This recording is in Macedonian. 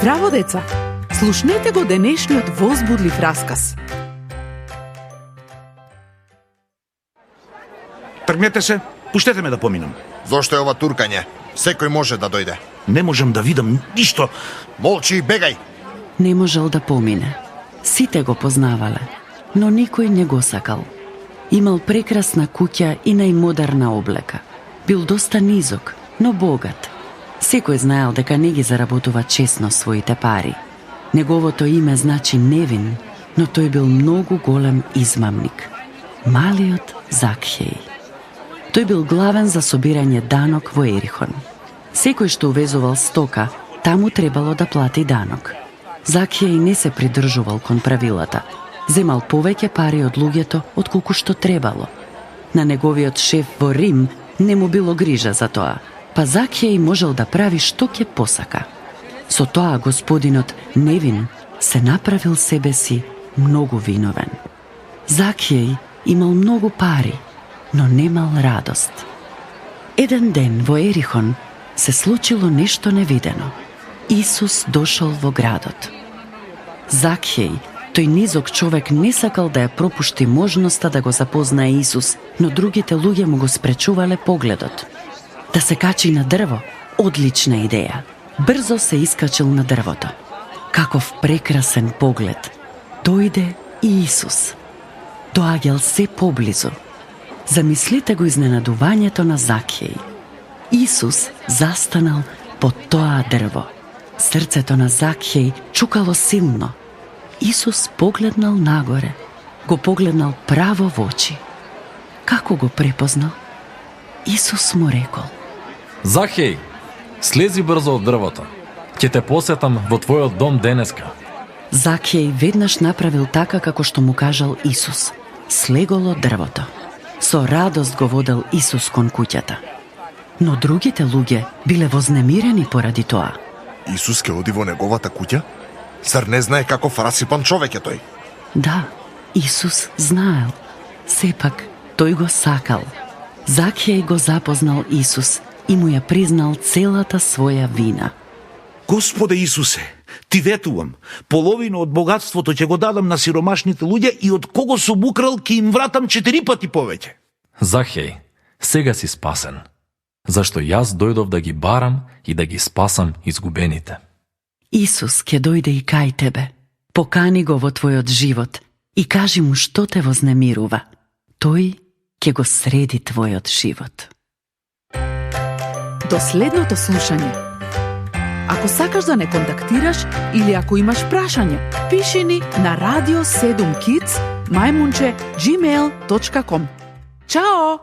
Здраво, деца! Слушнете го денешниот возбудлив расказ. Тргнете се, пуштете ме да поминам. Зошто е ова туркање? Секој може да дојде. Не можам да видам ништо. Молчи и бегај! Не можел да помине. Сите го познавале, но никој не го сакал. Имал прекрасна куќа и најмодерна облека. Бил доста низок, но богат. Секој знаел дека не ги заработува честно своите пари. Неговото име значи Невин, но тој бил многу голем измамник. Малиот Закхеј. Тој бил главен за собирање данок во Ерихон. Секој што увезувал стока, таму требало да плати данок. Закхеј не се придржувал кон правилата. Земал повеќе пари од луѓето отколку што требало. На неговиот шеф во Рим не му било грижа за тоа, па Закхеј можел да прави што ќе посака. Со тоа господинот Невин се направил себе си многу виновен. Закхеј имал многу пари, но немал радост. Еден ден во Ерихон се случило нешто невидено. Исус дошол во градот. Закхеј, тој низок човек, не сакал да ја пропушти можноста да го запознае Исус, но другите луѓе му го спречувале погледот. Да се качи на дрво, одлична идеја. Брзо се искачил на дрвото. Каков прекрасен поглед. Дојде и Исус. Доаѓал се поблизу. Замислите го изненадувањето на Закхеј. Исус застанал под тоа дрво. Срцето на Закхеј чукало силно. Исус погледнал нагоре, го погледнал право во очи. Како го препознал? Исус му рекол: Закхеј, слези брзо од дрвото. Ќе те посетам во твојот дом денеска. Закхеј веднаш направил така како што му кажал Исус. Слегол од дрвото. Со радост го водел Исус кон куќата. Но другите луѓе биле вознемирени поради тоа. Исус ке оди во неговата куќа? Зар не знае каков расипан човек е тој? Да, Исус знаел. Сепак, тој го сакал. Закхеј го запознал Исус и му ја признал целата своја вина. Господе Исусе, ти ветувам, половина од богатството ќе го дадам на сиромашните луѓе и од кого сум украл ќе им вратам 4 пати повеќе. Закхеј, сега си спасен. Зашто јас дојдов да ги барам и да ги спасам изгубените. Исус ќе дојде и кај тебе. Покани го во твојот живот и кажи му што те вознемирува. Тој ќе го среди твојот живот. До следното слушање. Ако сакаш да не контактираш или ако имаш прашање, пиши ни на radio7kids@gmail.com. Чао!